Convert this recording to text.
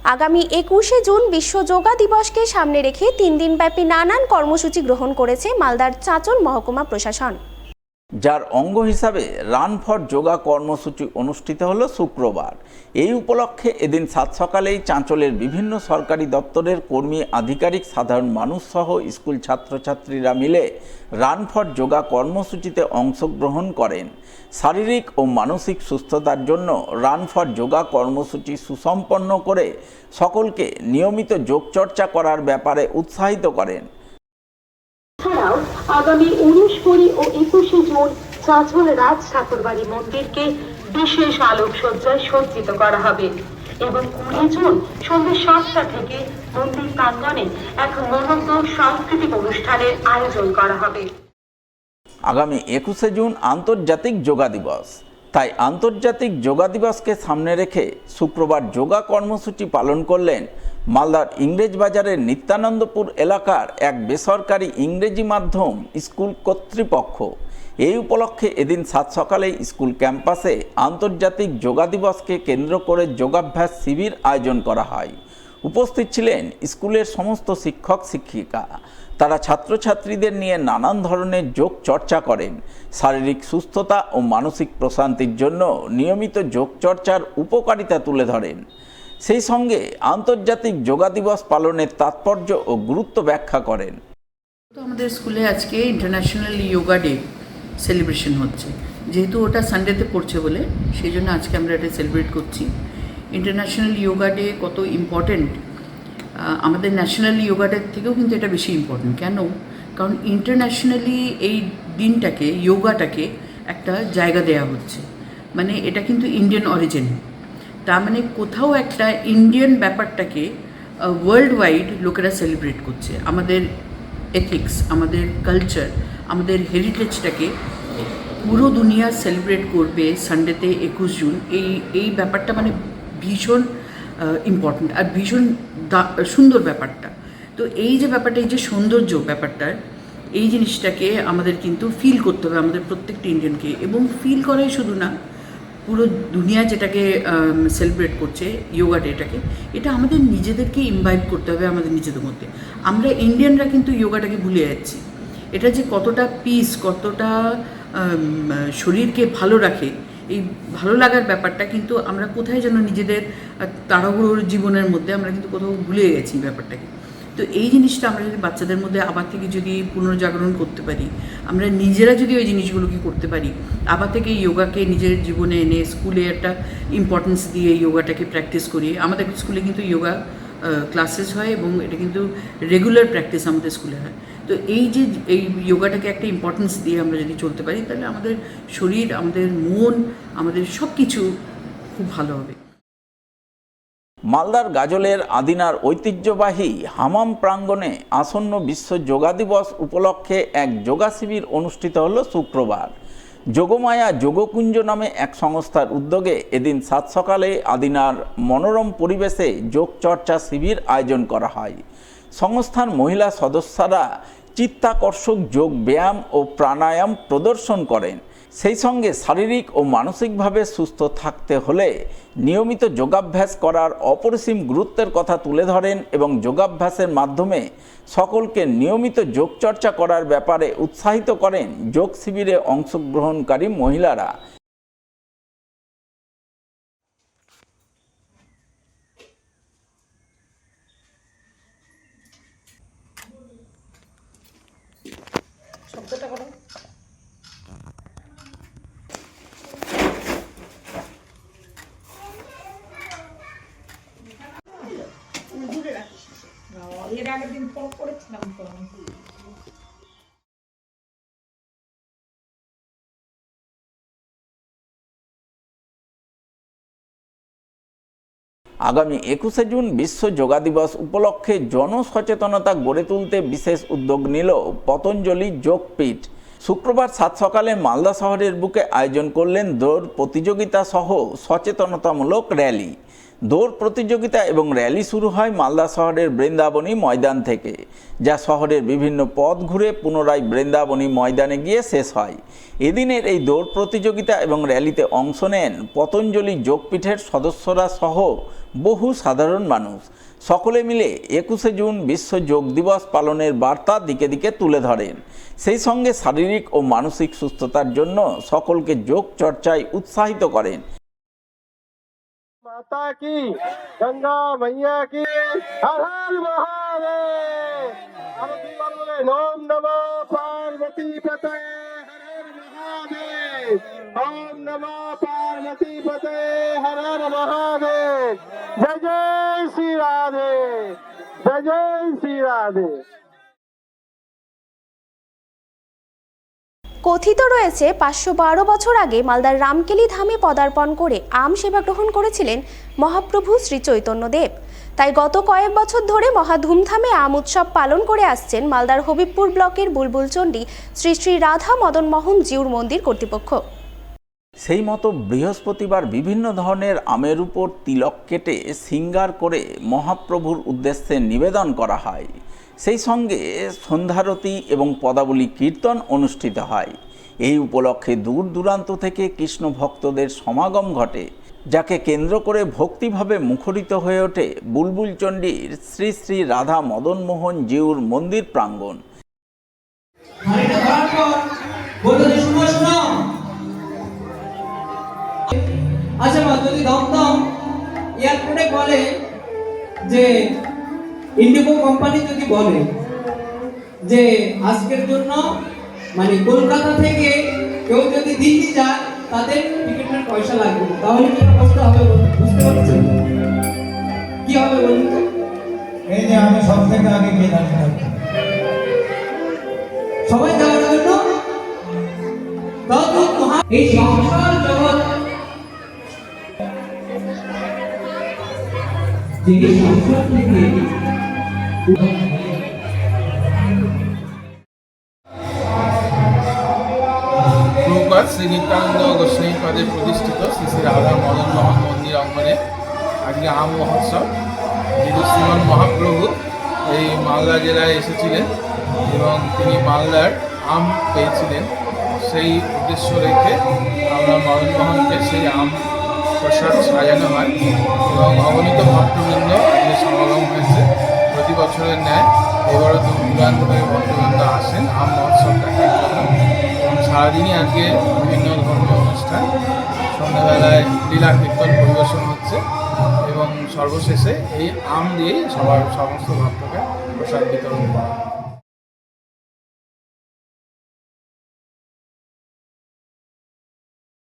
আগামী 21শে জুন বিশ্ব যোগা দিবসকে সামনে রেখে 3 দিনব্যাপী নানান কর্মসূচি গ্রহণ করেছে মালদার চাঁচল মহকুমা প্রশাসন। যার অঙ্গ হিসাবে রান ফর যোগা কর্মসূচি অনুষ্ঠিত হলো শুক্রবার। এই উপলক্ষে এদিন সাত সকালেই চাঁচলের বিভিন্ন সরকারি দপ্তরের কর্মী, আধিকারিক, সাধারণ মানুষ সহ স্কুল ছাত্রছাত্রীরা মিলে রান ফর যোগা কর্মসূচিতে অংশগ্রহণ করেন। শারীরিক ও মানসিক সুস্থতার জন্য রান ফর যোগা কর্মসূচি সুসম্পন্ন করে সকলকে নিয়মিত যোগচর্চা করার ব্যাপারে উৎসাহিত করেন। এছাড়াও আগামী 19, 20 ও 21শে জুন চাঁচল রাজ ঠাকুরবাড়ি মন্দিরকে বিশেষ আলোকসজ্জায় সজ্জিত করা হবে এবং 20 জুন সন্ধ্যে 7টা থেকে মন্দির প্রাঙ্গণে এক মনোজ্ঞ সাংস্কৃতিক অনুষ্ঠানের আয়োজন করা হবে। আগামী 21শে জুন আন্তর্জাতিক যোগা দিবস, তাই আন্তর্জাতিক যোগা দিবসকে সামনে রেখে শুক্রবার যোগা কর্মসূচি পালন করলেন মালদার ইংরেজবাজারের নিত্যানন্দপুর এলাকার এক বেসরকারি ইংরেজি মাধ্যম স্কুল কর্তৃপক্ষ। এই উপলক্ষে এদিন সাত সকালে স্কুল ক্যাম্পাসে আন্তর্জাতিক যোগা দিবসকে কেন্দ্র করে যোগাভ্যাস শিবির আয়োজন করা হয়। উপস্থিত ছিলেন স্কুলের সমস্ত শিক্ষক শিক্ষিকা। তারা ছাত্রছাত্রীদের নিয়ে নানান ধরনের যোগ চর্চা করেন। শারীরিক সুস্থতা ও মানসিক প্রশান্তির জন্য নিয়মিত যোগ চর্চার উপকারিতা তুলে ধরেন। সেই সঙ্গে আন্তর্জাতিক যোগা দিবস পালনের তাৎপর্য ও গুরুত্ব ব্যাখ্যা করেন। তো আমাদের স্কুলে আজকে ইন্টারন্যাশনাল যোগা ডে সেলিব্রেশন হচ্ছে, যেহেতু ওটা সানডেতে পড়ছে বলে সেই জন্য আজকে আমরা এটা সেলিব্রেট করছি। ইন্টারন্যাশনাল যোগা ডে কত ইম্পর্টেন্ট, আমাদের ন্যাশনাল যোগা ডে থেকেও কিন্তু এটা বেশি ইম্পর্টেন্ট। কেন? কারণ ইন্টারন্যাশনালি এই দিনটাকে, যোগাটাকে একটা জায়গা দেওয়া হচ্ছে, মানে এটা কিন্তু ইন্ডিয়ান অরিজিন। তার মানে কোথাও একটা ইন্ডিয়ান ব্যাপারটাকে ওয়ার্ল্ড ওয়াইড লোকেরা সেলিব্রেট করছে। আমাদের এথিক্স, আমাদের কালচার, আমাদের হেরিটেজটাকে পুরো দুনিয়া সেলিব্রেট করবে সানডেতে 21 জুন। এই ব্যাপারটা মানে ভীষণ ইম্পর্ট্যান্ট আর ভীষণ সুন্দর ব্যাপারটা। তো এই যে ব্যাপারটা, এই যে সৌন্দর্য ব্যাপারটার, এই জিনিসটাকে আমাদের কিন্তু ফিল করতে হবে, আমাদের প্রত্যেকটা ইন্ডিয়ানকে। এবং ফিল করাই শুধু না, পুরো দুনিয়া যেটাকে সেলিব্রেট করছে যোগা ডেটাকে, এটা আমাদের নিজেদেরকে ইনভাইট করতে হবে আমাদের নিজেদের মধ্যে। আমরা ইন্ডিয়ানরা কিন্তু যোগাটাকে ভুলে যাচ্ছি। এটা যে কতটা পিস, কতটা শরীরকে ভালো রাখে, এই ভালো লাগার ব্যাপারটা কিন্তু আমরা কোথায় যেন নিজেদের তাড়াহুড়োর জীবনের মধ্যে আমরা কিন্তু কোথাও ভুলে গেছি ব্যাপারটাকে। তো এই জিনিসটা আমরা যদি বাচ্চাদের মধ্যে আবার থেকে যদি পুনর্জাগরণ করতে পারি, আমরা নিজেরা যদি ওই জিনিসগুলোকে করতে পারি, আবার থেকে যোগাকে নিজের জীবনে এনে স্কুলে একটা ইম্পর্টেন্স দিয়ে যোগাটাকে প্র্যাকটিস করি। আমাদের স্কুলে কিন্তু যোগা ক্লাসেস হয় এবং এটা কিন্তু রেগুলার প্র্যাকটিস আমাদের স্কুলে হয়। তো এই যে এই যোগাটাকে একটা ইম্পর্টেন্স দিয়ে আমরা যদি চলতে পারি, তাহলে আমাদের শরীর, আমাদের মন, আমাদের সব কিছু খুব ভালো হবে। মালদার গাজলের আদিনার ঐতিহ্যবাহী হামাম প্রাঙ্গণে আসন্ন বিশ্ব যোগা দিবস উপলক্ষে এক যোগা শিবির অনুষ্ঠিত হল শুক্রবার। যোগমায়া যোগকুঞ্জ নামে এক সংস্থার উদ্যোগে এদিন সাত সকালে আদিনার মনোরম পরিবেশে যোগ চর্চা শিবির আয়োজন করা হয়। সংস্থার মহিলা সদস্যরা চিত্তাকর্ষক যোগ ব্যায়াম ও প্রাণায়াম প্রদর্শন করেন। সেই সঙ্গে শারীরিক ও মানসিকভাবে সুস্থ থাকতে হলে নিয়মিত যোগাভ্যাস করার অপরিসীম গুরুত্বের কথা তুলে ধরেন এবং যোগাভ্যাসের মাধ্যমে সকলকে নিয়মিত যোগচর্চা করার ব্যাপারে উৎসাহিত করেন যোগ শিবিরে অংশগ্রহণকারী মহিলারা। এর আগের দিন ফোন করেছিলাম তো। আগামী 21শে জুন বিশ্ব যোগা দিবস উপলক্ষে জনসচেতনতা গড়ে তুলতে বিশেষ উদ্যোগ নিল পতঞ্জলি যোগপীঠ। শুক্রবার সাত সকালে মালদা শহরের বুকে আয়োজন করলেন দৌড় প্রতিযোগিতা সহ সচেতনতামূলক র্যালি। দৌড় প্রতিযোগিতা এবং র্যালি শুরু হয় মালদা শহরের বৃন্দাবনী ময়দান থেকে, যা শহরের বিভিন্ন পথ ঘুরে পুনরায় বৃন্দাবনী ময়দানে গিয়ে শেষ হয়। এদিনের এই দৌড় প্রতিযোগিতা এবং র্যালিতে অংশ নেন পতঞ্জলি যোগপীঠের সদস্যরা সহ বহু সাধারণ মানুষ। সকলে মিলে 21শে জুন বিশ্ব যোগ দিবস পালনের বার্তা দিকে দিকে তুলে ধরেন। সেই সঙ্গে শারীরিক ও মানসিক সুস্থতার জন্য সকলকে যোগ চর্চায় উৎসাহিত করেন। माता की, गंगा मैया की, हर हर महादेव। आरती बोले ओम नमः पार्वती पते, हर हर महादेव। ओम नमः पार्वती पते, हर हर महादेव। जय जय श्री राधे, जय जय श्री राधे। কথিত রয়েছে 512 বছর আগে মালদার রামকেলি ধামে পদার্পণ করে আম সেবা গ্রহণ করেছিলেন মহাপ্রভু শ্রী চৈতন্যদেব। তাই গত কয়েক বছর ধরে মহা ধুমধামে আম উৎসব পালন করে আসছেন মালদার হবিবপুর ব্লকের বুলবুলচণ্ডী শ্রী শ্রী রাধা মদন মোহন জিউর মন্দির কর্তৃপক্ষ। সেই মতো বৃহস্পতিবার বিভিন্ন ধরনের আমের উপর তিলক কেটে সিঙ্গার করে মহাপ্রভুর উদ্দেশ্যে নিবেদন করা হয়। সেই সঙ্গে সন্ধ্যারতি এবং পদাবলী কীর্তন অনুষ্ঠিত হয়। এই উপলক্ষে দূর দূরান্ত থেকে কৃষ্ণ ভক্তদের সমাগম ঘটে, যাকে কেন্দ্র করে ভক্তিভাবে মুখরিত হয়ে ওঠে বুলবুলচণ্ডীর শ্রী শ্রী রাধা মদন মোহন জিউর মন্দির প্রাঙ্গণ। আচ্ছা মা, যদি দমদম এয়ারপোর্টে বলে যে ইন্ডিগো কোম্পানি যদি বলে যে আজকের জন্য মানে কলকাতা থেকে কেউ যদি দিল্লি যায় তাদের টিকিটের পয়সা লাগবে, তাহলে কি অবস্থা হবে বুঝতে পারছেন? কি হবে বলুন তো? এই যে আমি সব থেকে আগে গিয়ে দাঁড়িয়ে সবাই যাওয়ার জন্য এই সংসার জগৎ যে সংসার থেকে প্রভুপাদ শ্রী নিত্যানন্দ গোস্বামী পাদের প্রতিষ্ঠিত শ্রী শ্রী রাধা মদন মোহন মন্দির অঙ্গনে আজকে আম মহোৎসব। যেহেতু শ্রীমান মহাপ্রভু এই মালদা জেলায় এসেছিলেন এবং তিনি মালদার আম পেয়েছিলেন, সেই উদ্দেশ্য রেখে আমরা মদন মোহনকে সেই আম প্রসাদ সাজানো হয় এবং অগণিত ভক্তবৃন্দ আজকে সমাগম হয়েছে। প্রতি বছরের ন্যায় এবারও দূর দূরান্ত থেকে ভক্তবৃন্দ আসেন আম মহোৎসব দেখার জন্য এবং সারাদিনই আজকে বিভিন্ন ধর্মীয় অনুষ্ঠান, সন্ধ্যাবেলায় লীলা কীর্তন পরিবেশন হচ্ছে এবং সর্বশেষে এই আম দিয়েই সমস্ত ভক্তকে প্রসাদ বিতরণ করা হয়।